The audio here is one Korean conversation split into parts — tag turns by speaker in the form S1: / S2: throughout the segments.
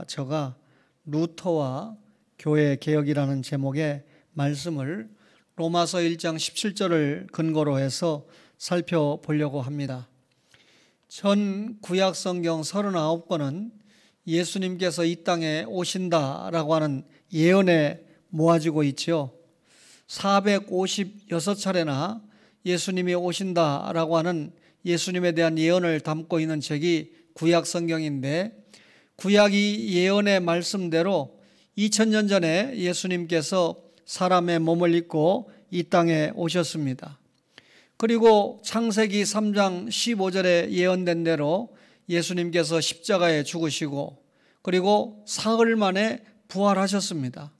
S1: 저가 루터와 교회 개혁이라는 제목의 말씀을 로마서 1장 17절을 근거로 해서 살펴보려고 합니다. 전 구약 성경 39권은 예수님께서 이 땅에 오신다라고 하는 예언에 모아지고 있죠. 456차례나 예수님이 오신다라고 하는 예수님에 대한 예언을 담고 있는 책이 구약 성경인데, 구약이 예언의 말씀대로 2000년 전에 예수님께서 사람의 몸을 입고 이 땅에 오셨습니다. 그리고 창세기 3장 15절에 예언된 대로 예수님께서 십자가에 죽으시고 그리고 사흘 만에 부활하셨습니다.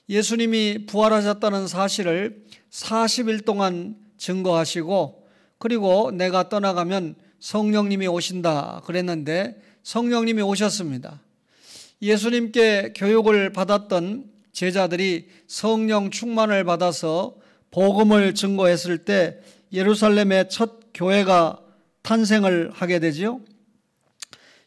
S1: 예수님이 부활하셨다는 사실을 40일 동안 증거하시고, 그리고 내가 떠나가면 성령님이 오신다 그랬는데 성령님이 오셨습니다. 예수님께 교육을 받았던 제자들이 성령 충만을 받아서 복음을 증거했을 때 예루살렘의 첫 교회가 탄생을 하게 되죠.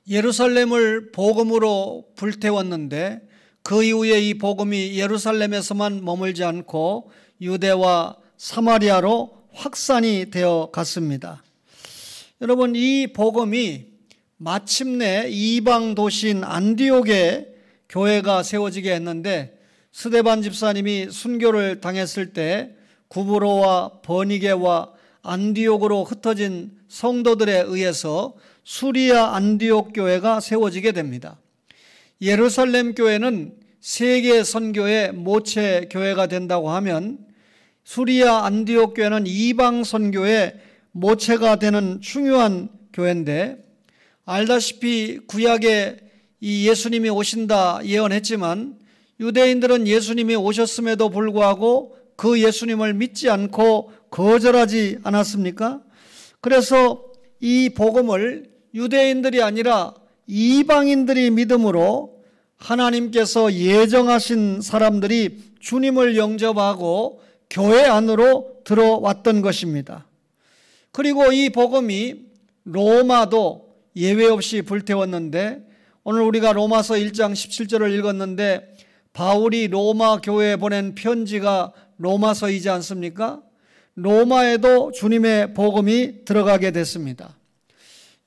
S1: 예루살렘을 복음으로 불태웠는데 그 이후에 이 복음이 예루살렘에서만 머물지 않고 유대와 사마리아로 확산이 되어 갔습니다. 여러분, 이 복음이 마침내 이방 도시인 안디옥에 교회가 세워지게 했는데, 스데반 집사님이 순교를 당했을 때 구브로와 버니게와 안디옥으로 흩어진 성도들에 의해서 수리아 안디옥 교회가 세워지게 됩니다. 예루살렘 교회는 세계 선교의 모체 교회가 된다고 하면, 수리아 안디옥 교회는 이방 선교의 모체가 되는 중요한 교회인데, 알다시피 구약에 이 예수님이 오신다 예언했지만 유대인들은 예수님이 오셨음에도 불구하고 그 예수님을 믿지 않고 거절하지 않았습니까? 그래서 이 복음을 유대인들이 아니라 이방인들이 믿음으로 하나님께서 예정하신 사람들이 주님을 영접하고 교회 안으로 들어왔던 것입니다. 그리고 이 복음이 로마도 예외 없이 불태웠는데, 오늘 우리가 로마서 1장 17절을 읽었는데 바울이 로마 교회에 보낸 편지가 로마서이지 않습니까? 로마에도 주님의 복음이 들어가게 됐습니다.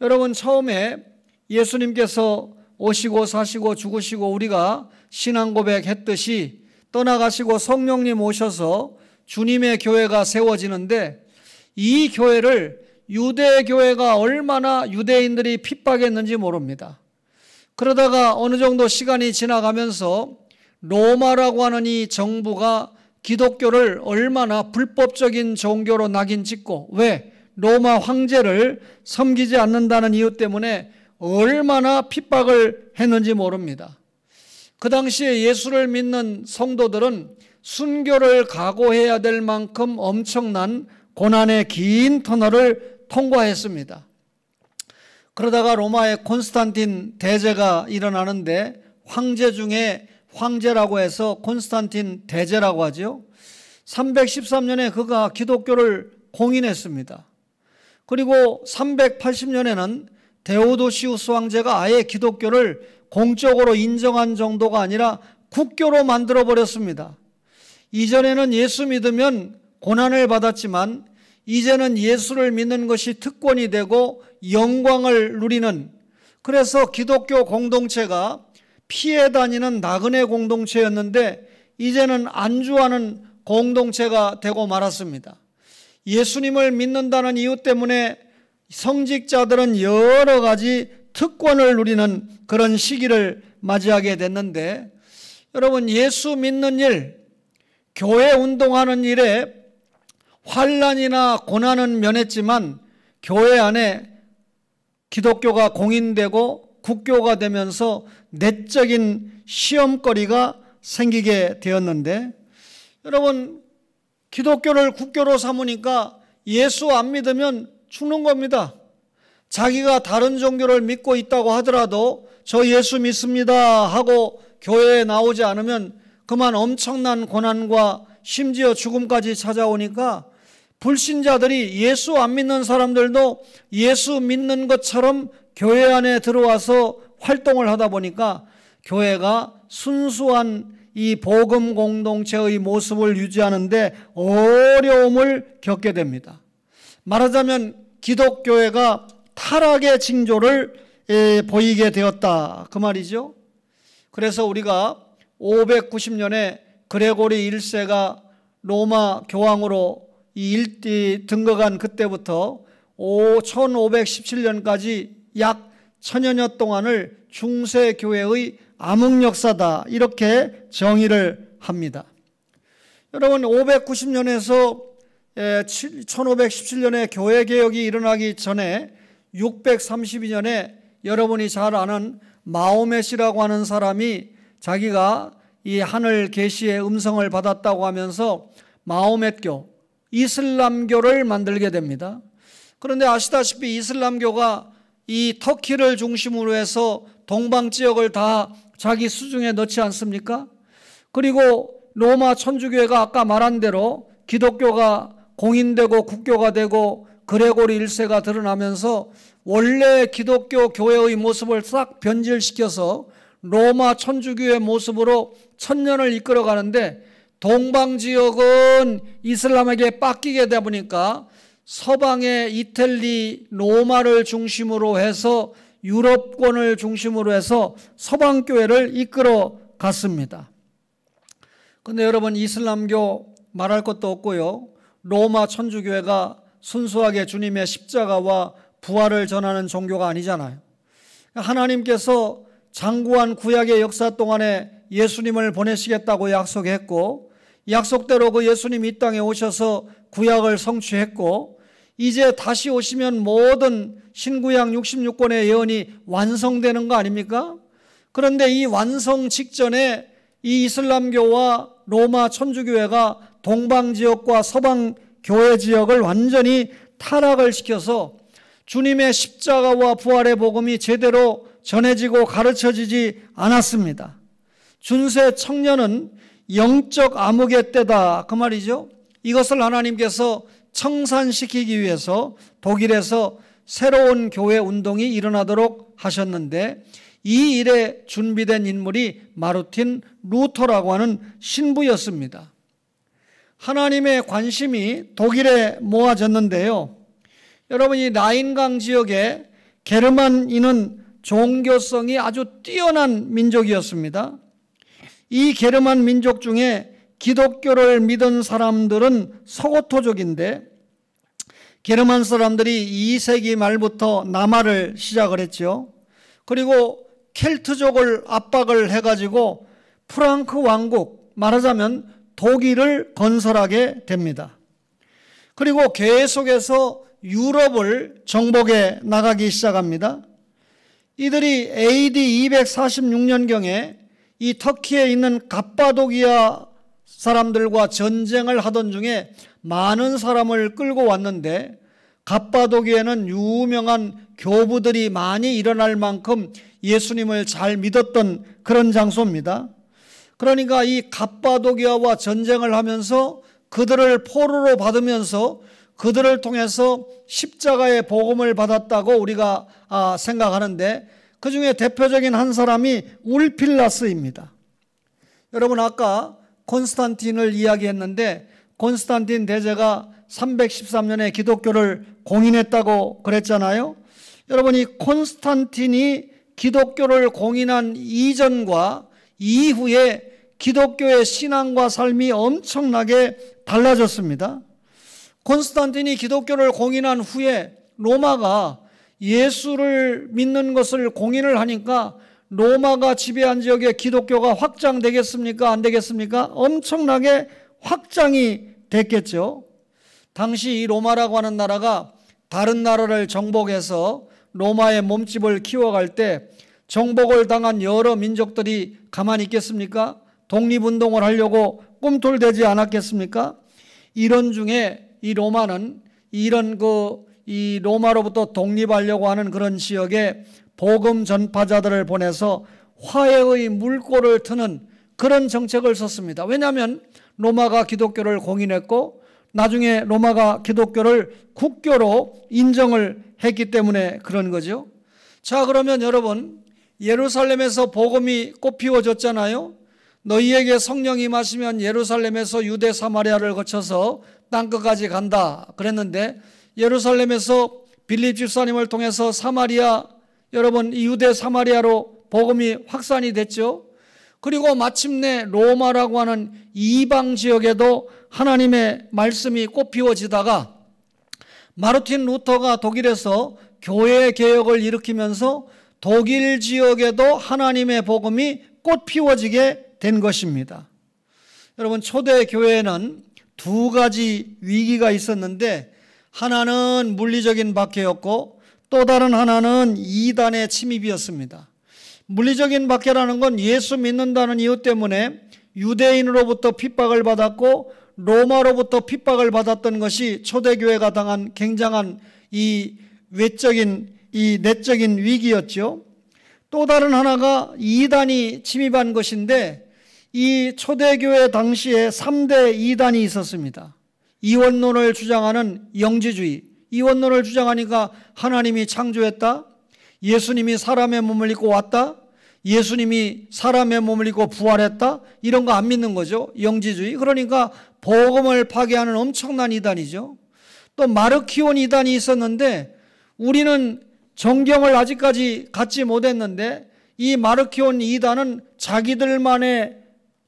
S1: 여러분, 처음에 예수님께서 오시고 사시고 죽으시고 우리가 신앙 고백했듯이 떠나가시고 성령님 오셔서 주님의 교회가 세워지는데, 이 교회를 유대교회가 얼마나 유대인들이 핍박했는지 모릅니다. 그러다가 어느 정도 시간이 지나가면서 로마라고 하는 이 정부가 기독교를 얼마나 불법적인 종교로 낙인 찍고, 왜? 로마 황제를 섬기지 않는다는 이유 때문에 얼마나 핍박을 했는지 모릅니다. 그 당시에 예수를 믿는 성도들은 순교를 각오해야 될 만큼 엄청난 고난의 긴 터널을 통과했습니다. 그러다가 로마의 콘스탄틴 대제가 일어나는데, 황제 중에 황제라고 해서 콘스탄틴 대제라고 하죠. 313년에 그가 기독교를 공인했습니다. 그리고 380년에는 데오도시우스 황제가 아예 기독교를 공적으로 인정한 정도가 아니라 국교로 만들어 버렸습니다. 이전에는 예수 믿으면 고난을 받았지만 이제는 예수를 믿는 것이 특권이 되고 영광을 누리는, 그래서 기독교 공동체가 피해 다니는 나그네 공동체였는데 이제는 안주하는 공동체가 되고 말았습니다. 예수님을 믿는다는 이유 때문에 성직자들은 여러 가지 특권을 누리는 그런 시기를 맞이하게 됐는데, 여러분, 예수 믿는 일, 교회 운동하는 일에 환난이나 고난은 면했지만 교회 안에 기독교가 공인되고 국교가 되면서 내적인 시험거리가 생기게 되었는데, 여러분, 기독교를 국교로 삼으니까 예수 안 믿으면 죽는 겁니다. 자기가 다른 종교를 믿고 있다고 하더라도 저 예수 믿습니다 하고 교회에 나오지 않으면 그만 엄청난 고난과 심지어 죽음까지 찾아오니까, 불신자들이 예수 안 믿는 사람들도 예수 믿는 것처럼 교회 안에 들어와서 활동을 하다 보니까 교회가 순수한 이 복음 공동체의 모습을 유지하는데 어려움을 겪게 됩니다. 말하자면 기독교회가 타락의 징조를 보이게 되었다, 그 말이죠. 그래서 우리가 590년에 그레고리 1세가 로마 교황으로 등극한 그때부터 1517년까지 약 1000여년 동안을 중세교회의 암흑역사다, 이렇게 정의를 합니다. 여러분, 590년에서 1517년에 교회개혁이 일어나기 전에 632년에 여러분이 잘 아는 마호메시라고 하는 사람이 자기가 이 하늘 계시의 음성을 받았다고 하면서 마호메교, 이슬람교를 만들게 됩니다. 그런데 아시다시피 이슬람교가 이 터키를 중심으로 해서 동방 지역을 다 자기 수중에 넣지 않습니까? 그리고 로마 천주교회가 아까 말한 대로 기독교가 공인되고 국교가 되고 그레고리 1세가 드러나면서 원래 기독교 교회의 모습을 싹 변질시켜서 로마 천주교의 모습으로 천년을 이끌어가는데, 동방 지역은 이슬람에게 뺏기게 되다 보니까 서방의 이탈리, 로마를 중심으로 해서 유럽권을 중심으로 해서 서방교회를 이끌어 갔습니다. 그런데 여러분, 이슬람교 말할 것도 없고요, 로마 천주교회가 순수하게 주님의 십자가와 부활을 전하는 종교가 아니잖아요. 하나님께서 장구한 구약의 역사 동안에 예수님을 보내시겠다고 약속했고, 약속대로 그 예수님이 이 땅에 오셔서 구약을 성취했고, 이제 다시 오시면 모든 신구약 66권의 예언이 완성되는 거 아닙니까? 그런데 이 완성 직전에 이 이슬람교와 로마 천주교회가 동방 지역과 서방 교회 지역을 완전히 타락을 시켜서 주님의 십자가와 부활의 복음이 제대로 전해지고 가르쳐지지 않았습니다. 중세 청년은 영적 암흑의 때다, 그 말이죠. 이것을 하나님께서 청산시키기 위해서 독일에서 새로운 교회 운동이 일어나도록 하셨는데, 이 일에 준비된 인물이 마르틴 루터라고 하는 신부였습니다. 하나님의 관심이 독일에 모아졌는데요, 여러분, 이 라인강 지역에 게르만인은 종교성이 아주 뛰어난 민족이었습니다. 이 게르만 민족 중에 기독교를 믿은 사람들은 서고토족인데, 게르만 사람들이 2세기 말부터 남하를 시작을 했죠. 그리고 켈트족을 압박을 해가지고 프랑크 왕국, 말하자면 독일을 건설하게 됩니다. 그리고 계속해서 유럽을 정복해 나가기 시작합니다. 이들이 AD 246년경에 이 터키에 있는 갑바도기아 사람들과 전쟁을 하던 중에 많은 사람을 끌고 왔는데, 갑바도기에는 유명한 교부들이 많이 일어날 만큼 예수님을 잘 믿었던 그런 장소입니다. 그러니까 이 갑바도기아와 전쟁을 하면서 그들을 포로로 받으면서 그들을 통해서 십자가의 복음을 받았다고 우리가 생각하는데, 그 중에 대표적인 한 사람이 울필라스입니다. 여러분, 아까 콘스탄틴을 이야기했는데, 콘스탄틴 대제가 313년에 기독교를 공인했다고 그랬잖아요. 여러분, 이 콘스탄틴이 기독교를 공인한 이전과 이후에 기독교의 신앙과 삶이 엄청나게 달라졌습니다. 콘스탄틴이 기독교를 공인한 후에 로마가 예수를 믿는 것을 공인을 하니까 로마가 지배한 지역에 기독교가 확장되겠습니까? 안 되겠습니까? 엄청나게 확장이 됐겠죠. 당시 이 로마라고 하는 나라가 다른 나라를 정복해서 로마의 몸집을 키워갈 때 정복을 당한 여러 민족들이 가만히 있겠습니까? 독립운동을 하려고 꿈틀대지 않았겠습니까? 이런 중에 이 로마는 이 로마로부터 독립하려고 하는 그런 지역에 복음 전파자들을 보내서 화해의 물꼬를 트는 그런 정책을 썼습니다. 왜냐하면 로마가 기독교를 공인했고 나중에 로마가 기독교를 국교로 인정을 했기 때문에 그런 거죠. 자, 그러면 여러분, 예루살렘에서 복음이 꽃피워졌잖아요. 너희에게 성령이 임하시면 예루살렘에서 유대 사마리아를 거쳐서 땅끝까지 간다 그랬는데, 예루살렘에서 빌립 집사님을 통해서 사마리아, 여러분 이 유대 사마리아로 복음이 확산이 됐죠. 그리고 마침내 로마라고 하는 이방 지역에도 하나님의 말씀이 꽃피워지다가 마르틴 루터가 독일에서 교회 개혁을 일으키면서 독일 지역에도 하나님의 복음이 꽃피워지게 된 것입니다. 여러분, 초대 교회에는 두 가지 위기가 있었는데, 하나는 물리적인 박해였고 또 다른 하나는 이단의 침입이었습니다. 물리적인 박해라는 건 예수 믿는다는 이유 때문에 유대인으로부터 핍박을 받았고 로마로부터 핍박을 받았던 것이 초대교회가 당한 굉장한 이 외적인, 이 내적인 위기였죠. 또 다른 하나가 이단이 침입한 것인데, 이 초대교회 당시에 3대 이단이 있었습니다. 이원론을 주장하는 영지주의, 이원론을 주장하니까 하나님이 창조했다, 예수님이 사람의 몸을 입고 왔다, 예수님이 사람의 몸을 입고 부활했다, 이런 거 안 믿는 거죠. 영지주의. 그러니까 복음을 파괴하는 엄청난 이단이죠. 또 마르키온 이단이 있었는데, 우리는 정경을 아직까지 갖지 못했는데 이 마르키온 이단은 자기들만의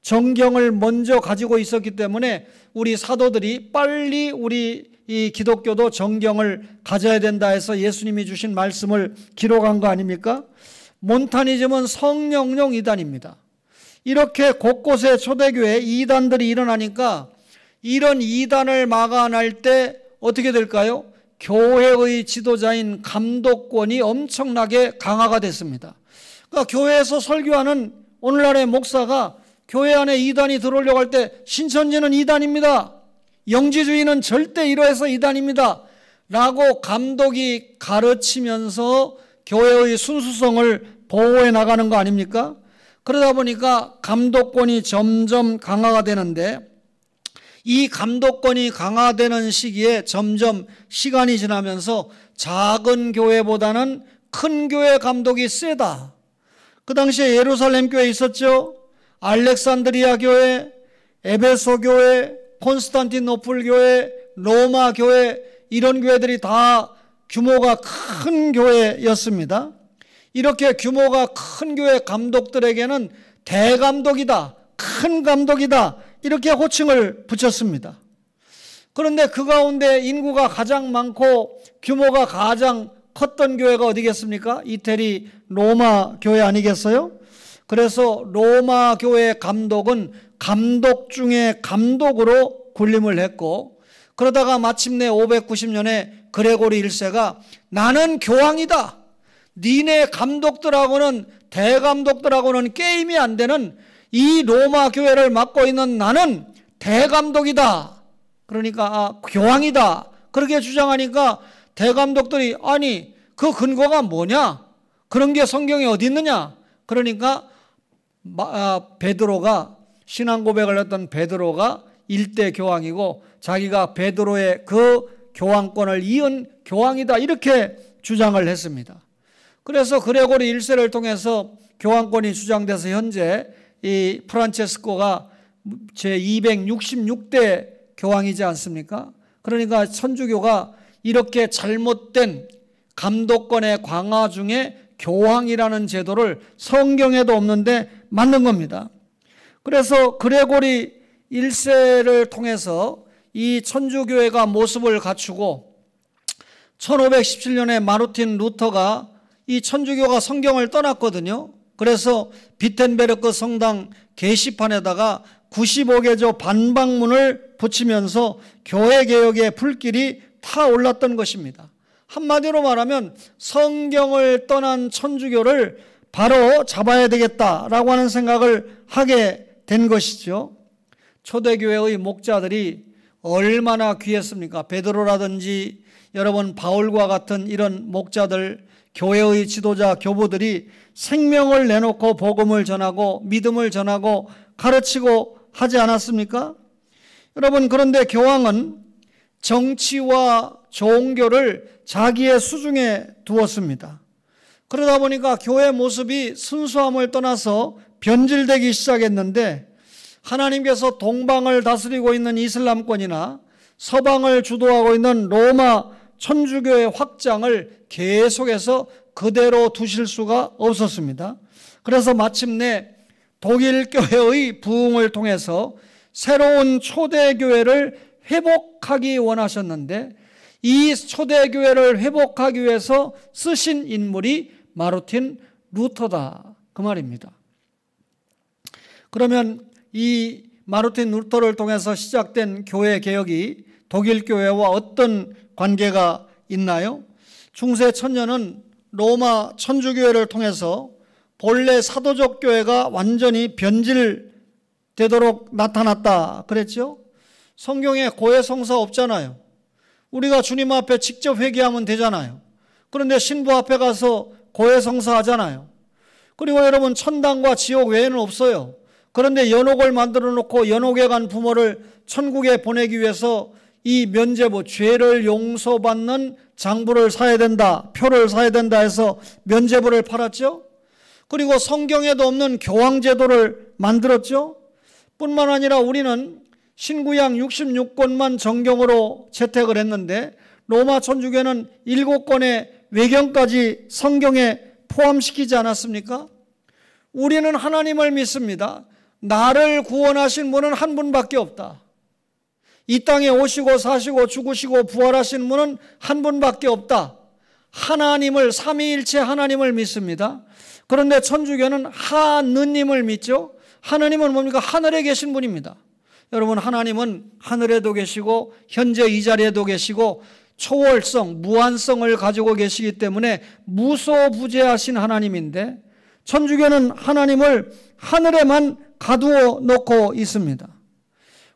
S1: 정경을 먼저 가지고 있었기 때문에 우리 사도들이 빨리 우리 이 기독교도 정경을 가져야 된다 해서 예수님이 주신 말씀을 기록한 거 아닙니까? 몬타니즘은 성령용 이단입니다. 이렇게 곳곳에 초대교회 이단들이 일어나니까 이런 이단을 막아낼 때 어떻게 될까요? 교회의 지도자인 감독권이 엄청나게 강화가 됐습니다. 그러니까 교회에서 설교하는 오늘날의 목사가 교회 안에 이단이 들어오려고 할 때 신천지는 이단입니다, 영지주의는 절대 이러해서 이단입니다 라고 감독이 가르치면서 교회의 순수성을 보호해 나가는 거 아닙니까? 그러다 보니까 감독권이 점점 강화가 되는데, 이 감독권이 강화되는 시기에 점점 시간이 지나면서 작은 교회보다는 큰 교회 감독이 세다. 그 당시에 예루살렘 교회 있었죠. 알렉산드리아 교회, 에베소 교회, 콘스탄티노플 교회, 로마 교회, 이런 교회들이 다 규모가 큰 교회였습니다. 이렇게 규모가 큰 교회 감독들에게는 대감독이다, 큰 감독이다, 이렇게 호칭을 붙였습니다. 그런데 그 가운데 인구가 가장 많고 규모가 가장 컸던 교회가 어디겠습니까? 이태리 로마 교회 아니겠어요? 그래서 로마 교회 감독은 감독 중에 감독으로 군림을 했고, 그러다가 마침내 590년에 그레고리 1세가 나는 교황이다, 니네 감독들하고는 대감독들하고는 게임이 안 되는 이 로마 교회를 맡고 있는 나는 대감독이다, 그러니까 교황이다, 그렇게 주장하니까 대감독들이 아니 그 근거가 뭐냐, 그런 게 성경에 어디 있느냐, 그러니까 베드로가, 신앙 고백을 했던 베드로가 일대 교황이고 자기가 베드로의 그 교황권을 이은 교황이다, 이렇게 주장을 했습니다. 그래서 그레고리 1세를 통해서 교황권이 주장돼서 현재 이 프란체스코가 제266대 교황이지 않습니까? 그러니까 천주교가 이렇게 잘못된 감독권의 강화 중에 교황이라는 제도를 성경에도 없는데 만든 겁니다. 그래서 그레고리 1세를 통해서 이 천주교회가 모습을 갖추고 1517년에 마르틴 루터가 이 천주교가 성경을 떠났거든요. 그래서 비텐베르크 성당 게시판에다가 95개조 반박문을 붙이면서 교회 개혁의 불길이 타올랐던 것입니다. 한마디로 말하면 성경을 떠난 천주교를 바로 잡아야 되겠다라고 하는 생각을 하게 된 것이죠. 초대교회의 목자들이 얼마나 귀했습니까? 베드로라든지 여러분 바울과 같은 이런 목자들, 교회의 지도자, 교부들이 생명을 내놓고 복음을 전하고 믿음을 전하고 가르치고 하지 않았습니까? 여러분, 그런데 교황은 정치와 종교를 자기의 수중에 두었습니다. 그러다 보니까 교회 모습이 순수함을 떠나서 변질되기 시작했는데, 하나님께서 동방을 다스리고 있는 이슬람권이나 서방을 주도하고 있는 로마 천주교의 확장을 계속해서 그대로 두실 수가 없었습니다. 그래서 마침내 독일 교회의 부흥을 통해서 새로운 초대교회를 회복하기 원하셨는데, 이 초대교회를 회복하기 위해서 쓰신 인물이 마르틴 루터다, 그 말입니다. 그러면 이 마르틴 루터를 통해서 시작된 교회 개혁이 독일 교회와 어떤 관계가 있나요? 중세 천년은 로마 천주교회를 통해서 본래 사도적 교회가 완전히 변질되도록 나타났다 그랬죠? 성경에 고해성사 없잖아요. 우리가 주님 앞에 직접 회개하면 되잖아요. 그런데 신부 앞에 가서 고해성사 하잖아요. 그리고 여러분, 천당과 지옥 외에는 없어요. 그런데 연옥을 만들어 놓고 연옥에 간 부모를 천국에 보내기 위해서 이 면죄부, 죄를 용서받는 장부를 사야 된다, 표를 사야 된다 해서 면죄부를 팔았죠. 그리고 성경에도 없는 교황제도를 만들었죠. 뿐만 아니라 우리는 신구약 66권만 정경으로 채택을 했는데, 로마 천주교는 7권의 외경까지 성경에 포함시키지 않았습니까? 우리는 하나님을 믿습니다. 나를 구원하신 분은 한 분밖에 없다. 이 땅에 오시고 사시고 죽으시고 부활하신 분은 한 분밖에 없다. 하나님을, 삼위일체 하나님을 믿습니다. 그런데 천주교는 하느님을 믿죠. 하느님은 뭡니까? 하늘에 계신 분입니다. 여러분, 하나님은 하늘에도 계시고 현재 이 자리에도 계시고 초월성, 무한성을 가지고 계시기 때문에 무소부재하신 하나님인데, 천주교는 하나님을 하늘에만 가두어 놓고 있습니다.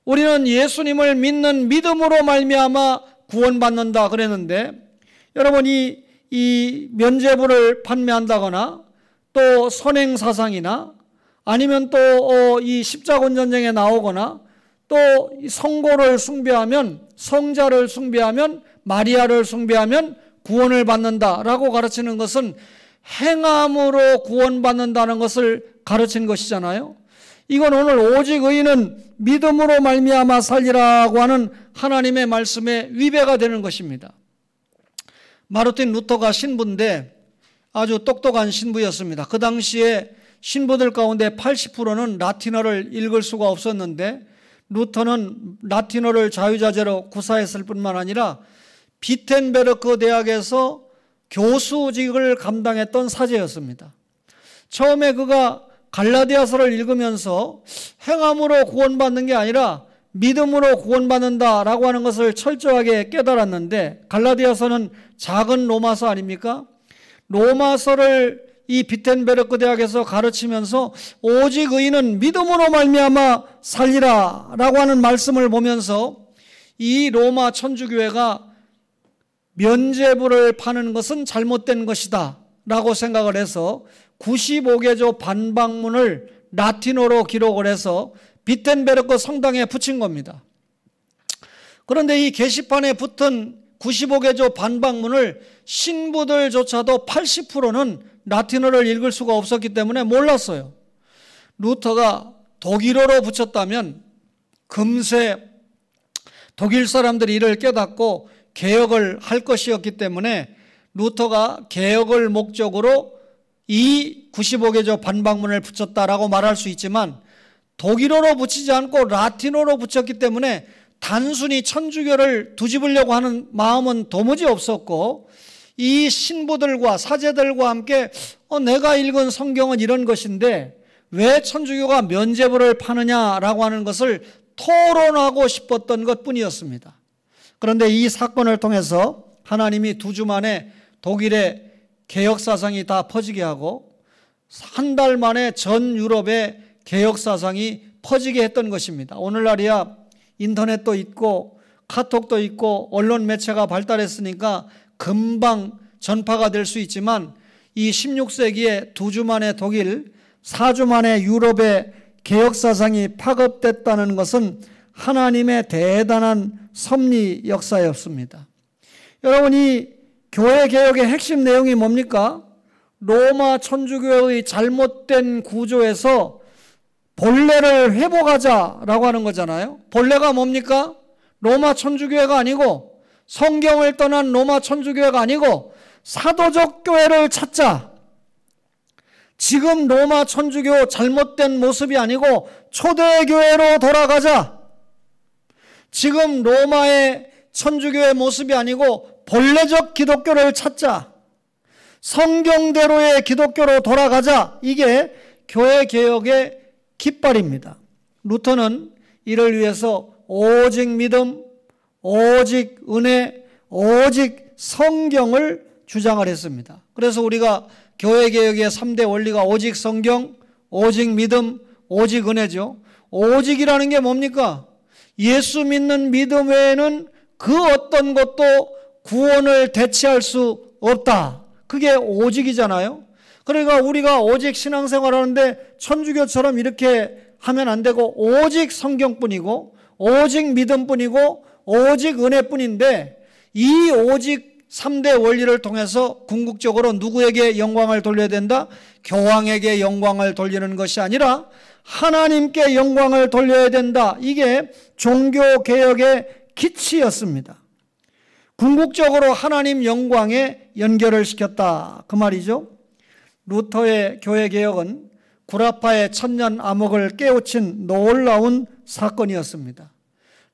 S1: 우리는 예수님을 믿는 믿음으로 말미암아 구원받는다 그랬는데, 여러분, 이 면죄부를 판매한다거나 또 선행사상이나 아니면 또 이 십자군 전쟁에 나오거나 또 성고를 숭배하면, 성자를 숭배하면, 마리아를 숭배하면 구원을 받는다라고 가르치는 것은 행함으로 구원받는다는 것을 가르친 것이잖아요. 이건 오늘 오직 의인은 믿음으로 말미암아 살리라고 하는 하나님의 말씀에 위배가 되는 것입니다. 마르틴 루터가 신부인데 아주 똑똑한 신부였습니다. 그 당시에 신부들 가운데 80%는 라틴어를 읽을 수가 없었는데, 루터는 라틴어를 자유자재로 구사했을 뿐만 아니라 비텐베르크 대학에서 교수직을 감당했던 사제였습니다. 처음에 그가 갈라디아서를 읽으면서 행함으로 구원받는 게 아니라 믿음으로 구원받는다라고 하는 것을 철저하게 깨달았는데, 갈라디아서는 작은 로마서 아닙니까? 로마서를 이 비텐베르크 대학에서 가르치면서 오직 의인은 믿음으로 말미암아 살리라라고 하는 말씀을 보면서 이 로마 천주교회가 면죄부를 파는 것은 잘못된 것이다 라고 생각을 해서 95개조 반박문을 라틴어로 기록을 해서 비텐베르크 성당에 붙인 겁니다. 그런데 이 게시판에 붙은 95개조 반박문을 신부들조차도 80%는 라틴어를 읽을 수가 없었기 때문에 몰랐어요. 루터가 독일어로 붙였다면 금세 독일 사람들이 이를 깨닫고 개혁을 할 것이었기 때문에 루터가 개혁을 목적으로 이 95개조 반박문을 붙였다라고 말할 수 있지만, 독일어로 붙이지 않고 라틴어로 붙였기 때문에 단순히 천주교를 뒤집으려고 하는 마음은 도무지 없었고, 이 신부들과 사제들과 함께 내가 읽은 성경은 이런 것인데 왜 천주교가 면죄부를 파느냐라고 하는 것을 토론하고 싶었던 것뿐이었습니다. 그런데 이 사건을 통해서 하나님이 2주 만에 독일의 개혁사상이 다 퍼지게 하고 한 달 만에 전 유럽의 개혁사상이 퍼지게 했던 것입니다. 오늘날이야 인터넷도 있고 카톡도 있고 언론 매체가 발달했으니까 금방 전파가 될 수 있지만, 이 16세기에 2주 만에 독일, 4주 만에 유럽의 개혁사상이 파급됐다는 것은 하나님의 대단한 섭리 역사였습니다. 여러분, 이 교회 개혁의 핵심 내용이 뭡니까? 로마 천주교의 잘못된 구조에서 본래를 회복하자라고 하는 거잖아요. 본래가 뭡니까? 로마 천주교회가 아니고, 성경을 떠난 로마 천주교회가 아니고 사도적 교회를 찾자. 지금 로마 천주교 잘못된 모습이 아니고 초대교회로 돌아가자. 지금 로마의 천주교의 모습이 아니고 본래적 기독교를 찾자. 성경대로의 기독교로 돌아가자. 이게 교회개혁의 깃발입니다. 루터는 이를 위해서 오직 믿음, 오직 은혜, 오직 성경을 주장을 했습니다. 그래서 우리가 교회개혁의 3대 원리가 오직 성경, 오직 믿음, 오직 은혜죠. 오직이라는 게 뭡니까? 예수 믿는 믿음 외에는 그 어떤 것도 구원을 대체할 수 없다. 그게 오직이잖아요. 그러니까 우리가 오직 신앙생활 하는데 천주교처럼 이렇게 하면 안 되고 오직 성경뿐이고 오직 믿음뿐이고 오직 은혜뿐인데, 이 오직 3대 원리를 통해서 궁극적으로 누구에게 영광을 돌려야 된다? 교황에게 영광을 돌리는 것이 아니라 하나님께 영광을 돌려야 된다. 이게 종교개혁의 기치였습니다. 궁극적으로 하나님 영광에 연결을 시켰다, 그 말이죠. 루터의 교회개혁은 구라파의 천년 암흑을 깨우친 놀라운 사건이었습니다.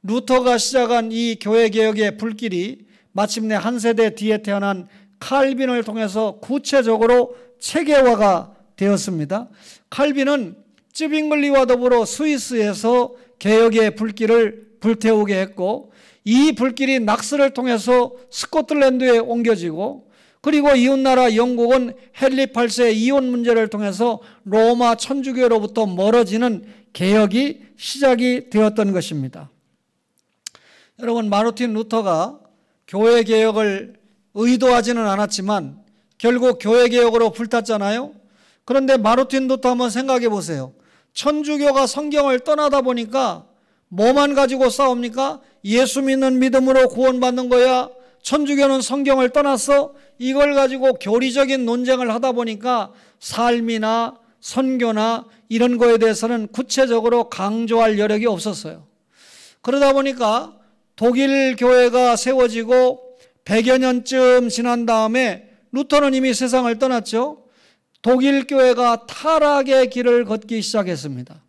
S1: 루터가 시작한 이 교회개혁의 불길이 마침내 한 세대 뒤에 태어난 칼빈을 통해서 구체적으로 체계화가 되었습니다. 칼빈은 쯔빙글리와 더불어 스위스에서 개혁의 불길을 불태우게 했고, 이 불길이 낙스를 통해서 스코틀랜드에 옮겨지고, 그리고 이웃나라 영국은 헨리 8세 이혼 문제를 통해서 로마 천주교로부터 멀어지는 개혁이 시작이 되었던 것입니다. 여러분, 마르틴 루터가 교회개혁을 의도하지는 않았지만 결국 교회개혁으로 불탔잖아요. 그런데 마르틴 루터 한번 생각해 보세요. 천주교가 성경을 떠나다 보니까 뭐만 가지고 싸웁니까? 예수 믿는 믿음으로 구원받는 거야. 천주교는 성경을 떠났어. 이걸 가지고 교리적인 논쟁을 하다 보니까 삶이나 선교나 이런 거에 대해서는 구체적으로 강조할 여력이 없었어요. 그러다 보니까 독일 교회가 세워지고 100여 년쯤 지난 다음에 루터는 이미 세상을 떠났죠. 독일 교회가 타락의 길을 걷기 시작했습니다.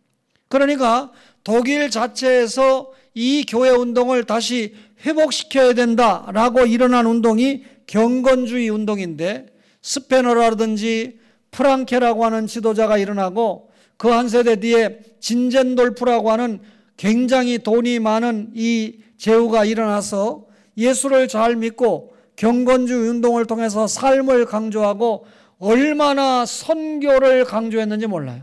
S1: 그러니까 독일 자체에서 이 교회 운동을 다시 회복시켜야 된다라고 일어난 운동이 경건주의 운동인데, 스페너라든지 프랑케라고 하는 지도자가 일어나고 그 한 세대 뒤에 진젠돌프라고 하는 굉장히 돈이 많은 이 제후가 일어나서 예수를 잘 믿고 경건주의 운동을 통해서 삶을 강조하고 얼마나 선교를 강조했는지 몰라요.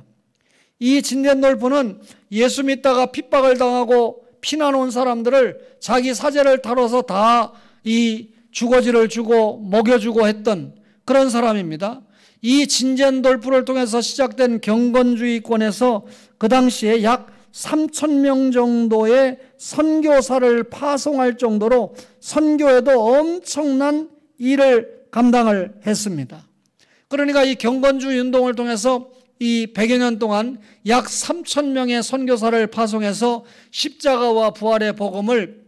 S1: 이 진젠돌프는 예수 믿다가 핍박을 당하고 피난 온 사람들을 자기 사제를 다뤄서 다 이 주거지를 주고 먹여주고 했던 그런 사람입니다. 이 진젠돌프를 통해서 시작된 경건주의권에서 그 당시에 약 3,000명 정도의 선교사를 파송할 정도로 선교에도 엄청난 일을 감당을 했습니다. 그러니까 이 경건주의 운동을 통해서 이 100여 년 동안 약 3,000명의 선교사를 파송해서 십자가와 부활의 복음을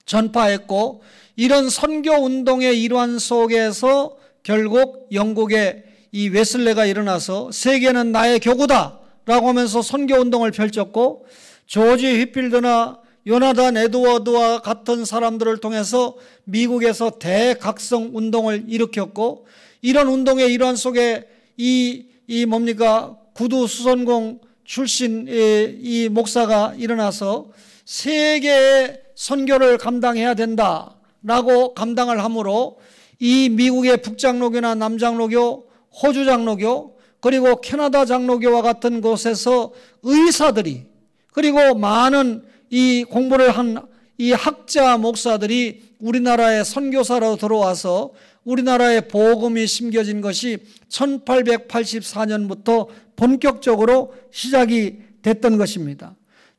S1: 전파했고, 이런 선교 운동의 일환 속에서 결국 영국의 이 웨슬레가 일어나서 세계는 나의 교구다 라고 하면서 선교 운동을 펼쳤고, 조지 휘필드나 요나단 에드워드와 같은 사람들을 통해서 미국에서 대각성 운동을 일으켰고, 이런 운동의 일환 속에 구두 수선공 출신의 이 목사가 일어나서 세계의 선교를 감당해야 된다라고 감당을 하므로 이 미국의 북장로교나 남장로교, 호주 장로교, 그리고 캐나다 장로교와 같은 곳에서 의사들이, 그리고 많은 이 공부를 한 이 학자 목사들이 우리나라에 선교사로 들어와서 우리나라에 복음이 심겨진 것이 1884년부터 본격적으로 시작이 됐던 것입니다.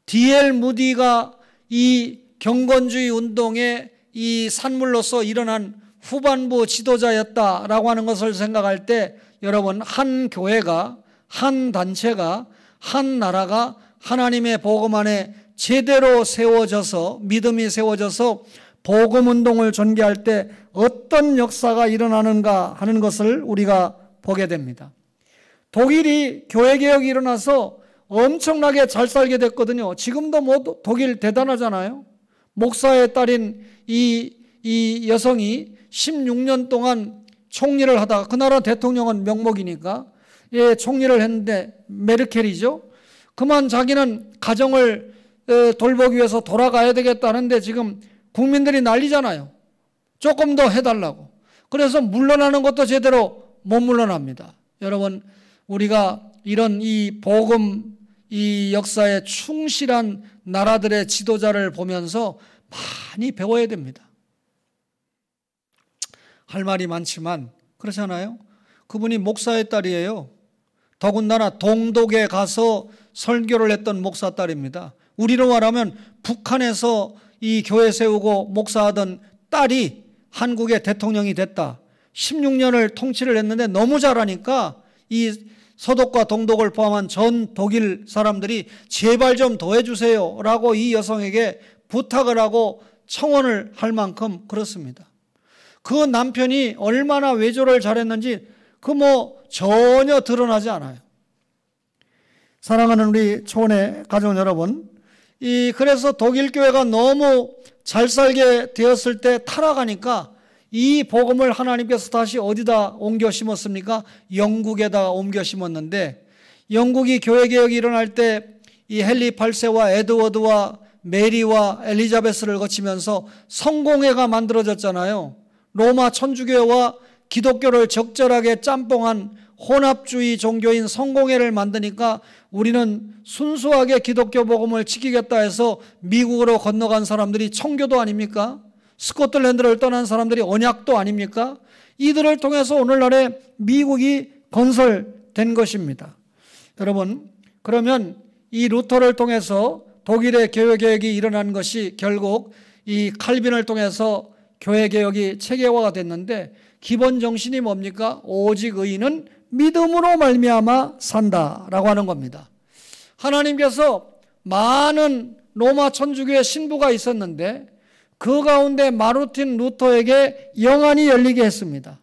S1: D.L. 무디가 이 경건주의 운동의 이 산물로서 일어난 후반부 지도자였다라고 하는 것을 생각할 때 여러분, 한 교회가, 한 단체가, 한 나라가 하나님의 복음 안에 제대로 세워져서, 믿음이 세워져서 복음 운동을 전개할 때 어떤 역사가 일어나는가 하는 것을 우리가 보게 됩니다. 독일이 교회개혁이 일어나서 엄청나게 잘 살게 됐거든요. 지금도 뭐 독일 대단하잖아요. 목사의 딸인 이 여성이 16년 동안 총리를 하다가, 그 나라 대통령은 명목이니까, 예, 총리를 했는데, 메르켈이죠. 그만 자기는 가정을 돌보기 위해서 돌아가야 되겠다는데 지금 국민들이 난리잖아요. 조금 더 해달라고. 그래서 물러나는 것도 제대로 못 물러납니다. 여러분, 우리가 이런 이 복음, 이 역사에 충실한 나라들의 지도자를 보면서 많이 배워야 됩니다. 할 말이 많지만 그렇잖아요. 그분이 목사의 딸이에요. 더군다나 동독에 가서 설교를 했던 목사 딸입니다. 우리로 말하면 북한에서 이 교회 세우고 목사하던 딸이 한국의 대통령이 됐다. 16년을 통치를 했는데 너무 잘하니까 이 서독과 동독을 포함한 전 독일 사람들이 제발 좀 더 해주세요 라고 이 여성에게 부탁을 하고 청원을 할 만큼 그렇습니다. 그 남편이 얼마나 외조를 잘했는지 전혀 드러나지 않아요. 사랑하는 우리 초원의 가족 여러분, 그래서 독일 교회가 너무 잘 살게 되었을 때 타락하니까 이 복음을 하나님께서 다시 어디다 옮겨 심었습니까? 영국에다가 옮겨 심었는데, 영국이 교회개혁이 일어날 때 이 헨리 8세와 에드워드와 메리와 엘리자베스를 거치면서 성공회가 만들어졌잖아요. 로마 천주교와 기독교를 적절하게 짬뽕한 혼합주의 종교인 성공회를 만드니까 우리는 순수하게 기독교 복음을 지키겠다 해서 미국으로 건너간 사람들이 청교도 아닙니까? 스코틀랜드를 떠난 사람들이 언약도 아닙니까? 이들을 통해서 오늘날의 미국이 건설된 것입니다. 여러분, 그러면 이 루터를 통해서 독일의 교회개혁이 일어난 것이 결국 이 칼빈을 통해서 교회개혁이 체계화가 됐는데, 기본 정신이 뭡니까? 오직 의인은 믿음으로 말미암아 산다라고 하는 겁니다. 하나님께서 많은 로마 천주교의 신부가 있었는데 그 가운데 마르틴 루터에게 영안이 열리게 했습니다.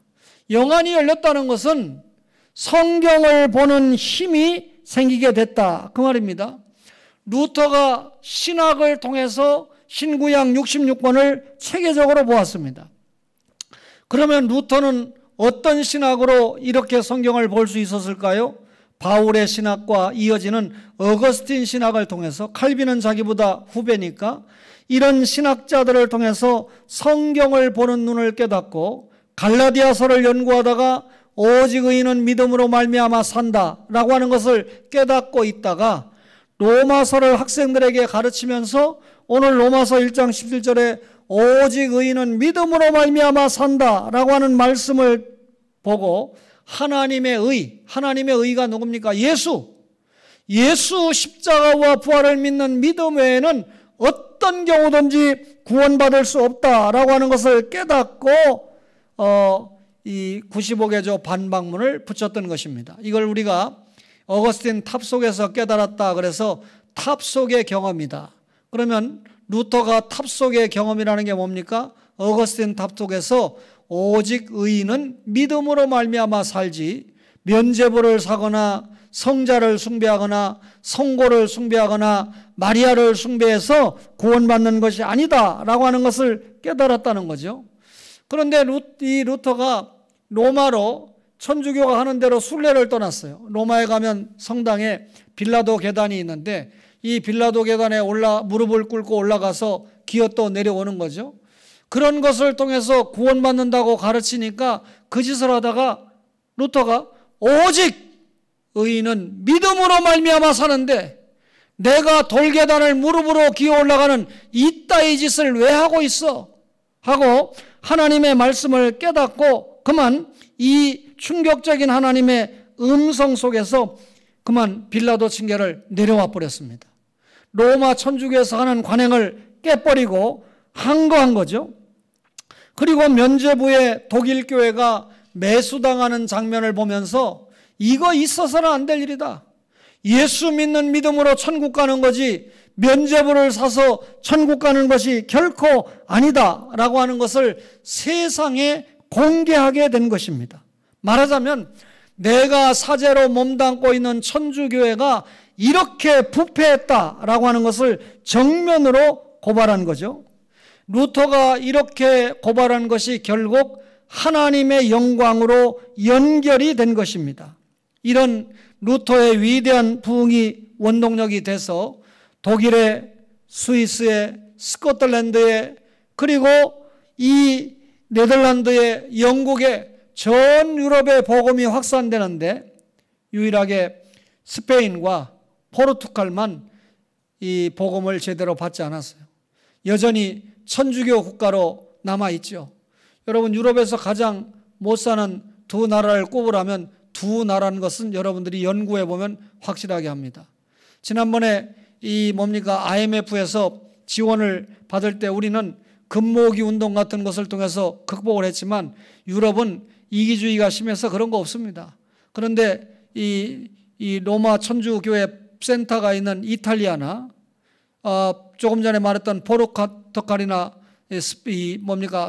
S1: 영안이 열렸다는 것은 성경을 보는 힘이 생기게 됐다, 그 말입니다. 루터가 신학을 통해서 신구약 66권을 체계적으로 보았습니다. 그러면 루터는 어떤 신학으로 이렇게 성경을 볼 수 있었을까요? 바울의 신학과 이어지는 어거스틴 신학을 통해서, 칼빈은 자기보다 후배니까 이런 신학자들을 통해서 성경을 보는 눈을 깨닫고, 갈라디아서를 연구하다가 오직 의인은 믿음으로 말미암아 산다라고 하는 것을 깨닫고 있다가 로마서를 학생들에게 가르치면서 오늘 로마서 1장 17절에 오직 의인은 믿음으로 말미암아 산다라고 하는 말씀을 보고 하나님의 의가 누굽니까? 예수 십자가와 부활을 믿는 믿음 외에는 어떤 경우든지 구원받을 수 없다라고 하는 것을 깨닫고 이 95개조 반박문을 붙였던 것입니다. 이걸 우리가 어거스틴 탑 속에서 깨달았다 그래서 탑 속의 경험이다. 그러면 루터가 탑 속의 경험이라는 게 뭡니까? 어거스틴 탑 속에서 오직 의인은 믿음으로 말미암아 살지, 면죄부를 사거나 성자를 숭배하거나 성고를 숭배하거나 마리아를 숭배해서 구원받는 것이 아니다라고 하는 것을 깨달았다는 거죠. 그런데 이 루터가 로마로 천주교가 하는 대로 순례를 떠났어요. 로마에 가면 성당에 빌라도 계단이 있는데 이 빌라도 계단에 무릎을 꿇고 올라가서 기어또 내려오는 거죠. 그런 것을 통해서 구원받는다고 가르치니까 그 짓을 하다가 루터가 오직 의인은 믿음으로 말미암아 사는데 내가 돌계단을 무릎으로 기어 올라가는 이따위 짓을 왜 하고 있어? 하고 하나님의 말씀을 깨닫고 그만 이 충격적인 하나님의 음성 속에서 그만 빌라도 징계를 내려와 버렸습니다. 로마 천주교에서 하는 관행을 깨버리고 항거한 거죠. 그리고 면죄부에 독일 교회가 매수당하는 장면을 보면서 이거 있어서는 안 될 일이다. 예수 믿는 믿음으로 천국 가는 거지 면죄부를 사서 천국 가는 것이 결코 아니다 라고 하는 것을 세상에 공개하게 된 것입니다. 말하자면 내가 사제로 몸담고 있는 천주교회가 이렇게 부패했다라고 하는 것을 정면으로 고발한 거죠. 루터가 이렇게 고발한 것이 결국 하나님의 영광으로 연결이 된 것입니다. 이런 루터의 위대한 부흥이 원동력이 돼서 독일의, 스위스의, 스코틀랜드의, 그리고 이 네덜란드의, 영국의 전 유럽의 복음이 확산되는데 유일하게 스페인과 포르투갈만 이 복음을 제대로 받지 않았어요. 여전히 천주교 국가로 남아있죠. 여러분, 유럽에서 가장 못 사는 두 나라를 꼽으라면 두 나라는 것은 여러분들이 연구해 보면 확실하게 합니다. 지난번에 IMF에서 지원을 받을 때 우리는 금모으기 운동 같은 것을 통해서 극복을 했지만 유럽은 이기주의가 심해서 그런 거 없습니다. 그런데 이 로마 천주교회 센터가 있는 이탈리아나 조금 전에 말했던 포르투갈이나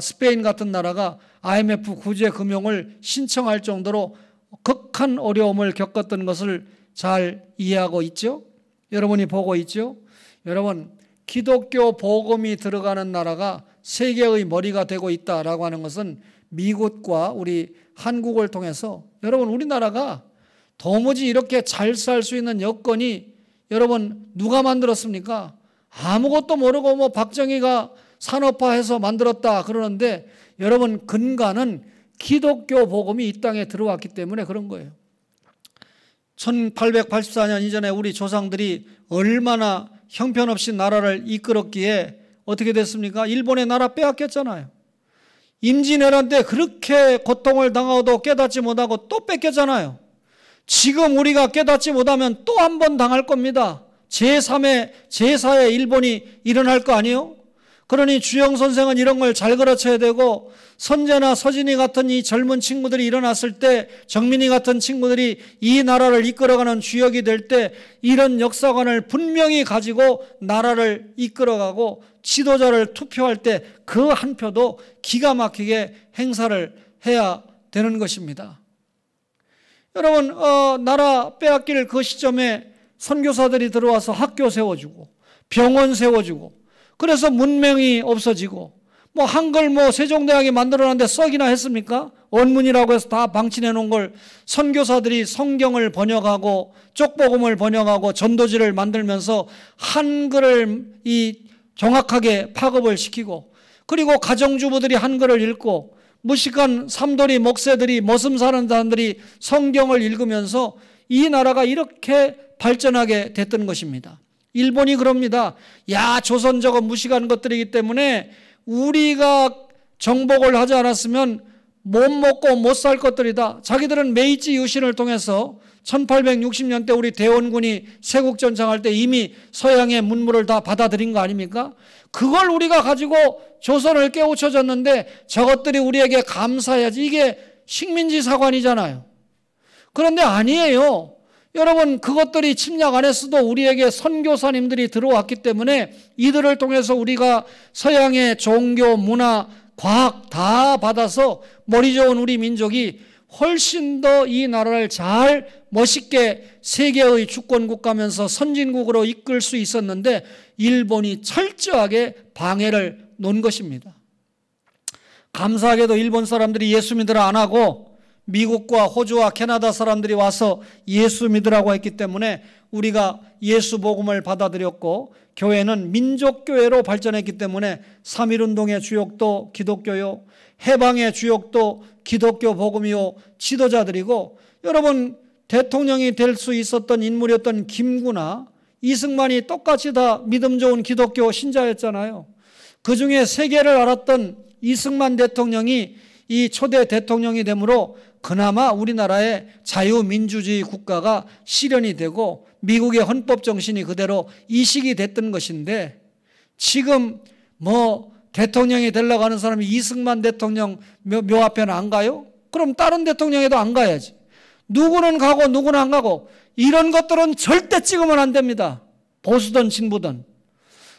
S1: 스페인 같은 나라가 IMF 구제 금융을 신청할 정도로 극한 어려움을 겪었던 것을 잘 이해하고 있죠. 여러분이 보고 있죠. 여러분, 기독교 복음이 들어가는 나라가 세계의 머리가 되고 있다라고 하는 것은 미국과 우리 한국을 통해서 여러분, 우리나라가 도무지 이렇게 잘 살 수 있는 여건이 여러분 누가 만들었습니까? 아무것도 모르고 뭐 박정희가 산업화해서 만들었다 그러는데 여러분, 근간은 기독교 복음이 이 땅에 들어왔기 때문에 그런 거예요. 1884년 이전에 우리 조상들이 얼마나 형편없이 나라를 이끌었기에 어떻게 됐습니까? 일본의 나라 빼앗겼잖아요. 임진왜란 때 그렇게 고통을 당하고도 깨닫지 못하고 또 뺏겼잖아요. 지금 우리가 깨닫지 못하면 또 한 번 당할 겁니다. 제3의 제4의 일본이 일어날 거 아니에요? 그러니 주영 선생은 이런 걸 잘 가르쳐야 되고, 선재나 서진이 같은 이 젊은 친구들이 일어났을 때, 정민이 같은 친구들이 이 나라를 이끌어가는 주역이 될 때 이런 역사관을 분명히 가지고 나라를 이끌어가고 지도자를 투표할 때 그 한 표도 기가 막히게 행사를 해야 되는 것입니다. 여러분, 나라 빼앗길 그 시점에 선교사들이 들어와서 학교 세워주고 병원 세워주고, 그래서 문명이 없어지고, 뭐 한글 세종대왕이 만들어놨는데 썩이나 했습니까? 원문이라고 해서 다 방치해 놓은 걸 선교사들이 성경을 번역하고 쪽복음을 번역하고 전도지를 만들면서 한글을 정확하게 파급을 시키고, 그리고 가정주부들이 한글을 읽고 무식한 삼돌이 목사들이 머슴 사는 사람들이 성경을 읽으면서 이 나라가 이렇게 발전하게 됐던 것입니다. 일본이 그럽니다. 야, 조선 저거 무식한 것들이기 때문에 우리가 정복을 하지 않았으면 못 먹고 못 살 것들이다. 자기들은 메이지 유신을 통해서 1860년대 우리 대원군이 세국전쟁할 때 이미 서양의 문물을 다 받아들인 거 아닙니까? 그걸 우리가 가지고 조선을 깨우쳐줬는데 저것들이 우리에게 감사해야지. 이게 식민지 사관이잖아요. 그런데 아니에요. 여러분, 그것들이 침략 안 했어도 우리에게 선교사님들이 들어왔기 때문에 이들을 통해서 우리가 서양의 종교, 문화, 과학 다 받아서 머리 좋은 우리 민족이 훨씬 더 이 나라를 잘 멋있게 세계의 주권국가면서 선진국으로 이끌 수 있었는데 일본이 철저하게 방해를 놓은 것입니다. 감사하게도 일본 사람들이 예수 믿으라 안 하고 미국과 호주와 캐나다 사람들이 와서 예수 믿으라고 했기 때문에 우리가 예수 복음을 받아들였고, 교회는 민족교회로 발전했기 때문에 3.1운동의 주역도 기독교요, 해방의 주역도 기독교 복음이요, 지도자들이고, 여러분 대통령이 될 수 있었던 인물이었던 김구나 이승만이 똑같이 다 믿음 좋은 기독교 신자였잖아요. 그 중에 세계를 알았던 이승만 대통령이 이 초대 대통령이 되므로 그나마 우리나라의 자유민주주의 국가가 실현이 되고 미국의 헌법 정신이 그대로 이식이 됐던 것인데, 지금 대통령이 되려고 하는 사람이 이승만 대통령 묘 앞에는 안 가요? 그럼 다른 대통령에도 안 가야지. 누구는 가고 누구는 안 가고 이런 것들은 절대 찍으면 안 됩니다. 보수든 진보든.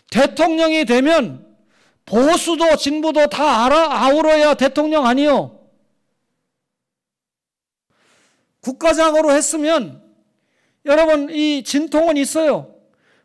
S1: 대통령이 되면 보수도 진보도 다 아우러야 대통령 아니요. 국가장으로 했으면 여러분 이 진통은 있어요.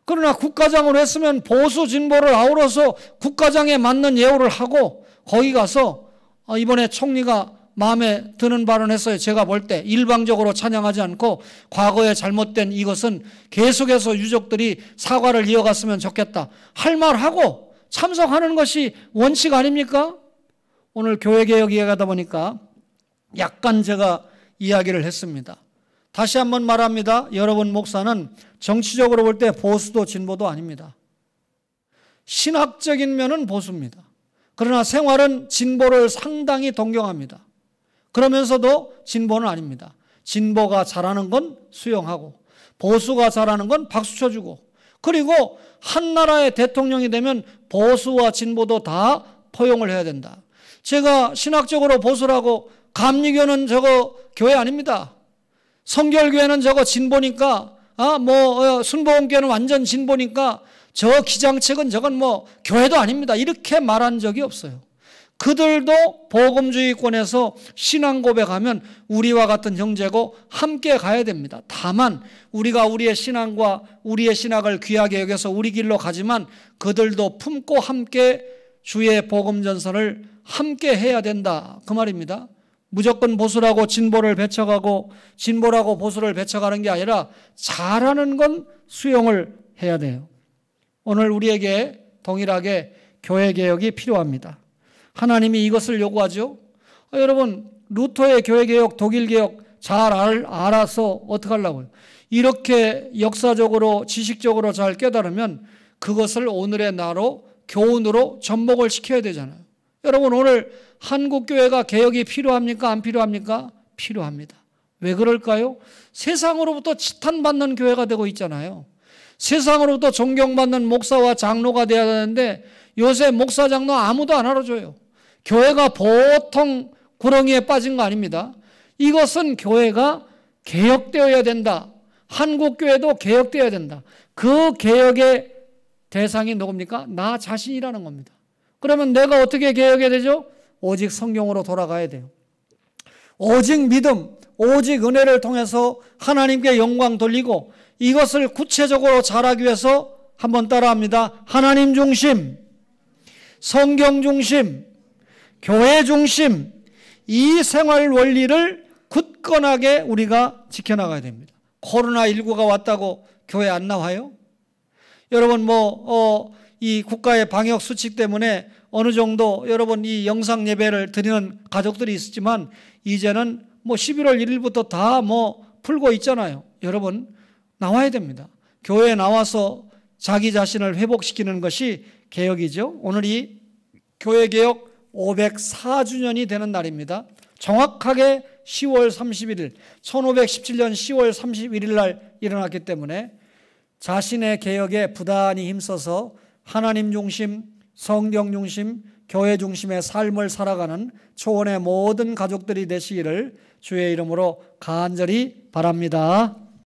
S1: 그러나 국가장으로 했으면 보수 진보를 아우러서 국가장에 맞는 예우를 하고 거기 가서 이번에 총리가 마음에 드는 발언했어요. 제가 볼 때 일방적으로 찬양하지 않고 과거에 잘못된 이것은 계속해서 유족들이 사과를 이어갔으면 좋겠다. 할 말하고 참석하는 것이 원칙 아닙니까? 오늘 교회개혁 이야기하다 보니까 약간 제가 이야기를 했습니다. 다시 한번 말합니다. 여러분 목사는 정치적으로 볼 때 보수도 진보도 아닙니다. 신학적인 면은 보수입니다. 그러나 생활은 진보를 상당히 동경합니다. 그러면서도 진보는 아닙니다. 진보가 잘하는 건 수용하고 보수가 잘하는 건 박수 쳐주고 그리고 한 나라의 대통령이 되면 보수와 진보도 다 포용을 해야 된다. 제가 신학적으로 보수라고 감리교는 저거 교회 아닙니다. 성결교회는 저거 진보니까 순복음교회는 완전 진보니까 저 기장책은 저건 교회도 아닙니다. 이렇게 말한 적이 없어요. 그들도 복음주의권에서 신앙 고백하면 우리와 같은 형제고 함께 가야 됩니다. 다만 우리가 우리의 신앙과 우리의 신학을 귀하게 여겨서 우리 길로 가지만 그들도 품고 함께 주의 복음 전선을 함께 해야 된다. 그 말입니다. 무조건 보수라고 진보를 배척하고 진보라고 보수를 배척하는 게 아니라 잘하는 건 수용을 해야 돼요. 오늘 우리에게 동일하게 교회개혁이 필요합니다. 하나님이 이것을 요구하죠. 여러분 루터의 교회개혁, 독일개혁 잘 알아서 어떻게 하려고요? 이렇게 역사적으로 지식적으로 잘 깨달으면 그것을 오늘의 나로 교훈으로 접목을 시켜야 되잖아요. 여러분 오늘 한국교회가 개혁이 필요합니까? 안 필요합니까? 필요합니다. 왜 그럴까요? 세상으로부터 지탄받는 교회가 되고 있잖아요. 세상으로부터 존경받는 목사와 장로가 돼야 되는데 요새 목사 장로 아무도 안 알아줘요. 교회가 보통 구렁이에 빠진 거 아닙니다. 이것은 교회가 개혁되어야 된다. 한국교회도 개혁되어야 된다. 그 개혁의 대상이 누굽니까? 나 자신이라는 겁니다. 그러면 내가 어떻게 개혁해야 되죠? 오직 성경으로 돌아가야 돼요. 오직 믿음, 오직 은혜를 통해서 하나님께 영광 돌리고 이것을 구체적으로 잘하기 위해서 한번 따라합니다. 하나님 중심, 성경 중심, 교회 중심, 이 생활 원리를 굳건하게 우리가 지켜나가야 됩니다. 코로나19가 왔다고 교회 안 나와요? 여러분 이 국가의 방역 수칙 때문에 어느 정도 여러분 이 영상 예배를 드리는 가족들이 있었지만 이제는 11월 1일부터 다 풀고 있잖아요. 여러분 나와야 됩니다. 교회에 나와서 자기 자신을 회복시키는 것이 개혁이죠. 오늘이 교회개혁 504주년이 되는 날입니다. 정확하게 10월 31일 1517년 10월 31일 날 일어났기 때문에 자신의 개혁에 부단히 힘써서 하나님 중심, 성경 중심, 교회 중심의 삶을 살아가는 초원의 모든 가족들이 되시기를 주의 이름으로 간절히 바랍니다.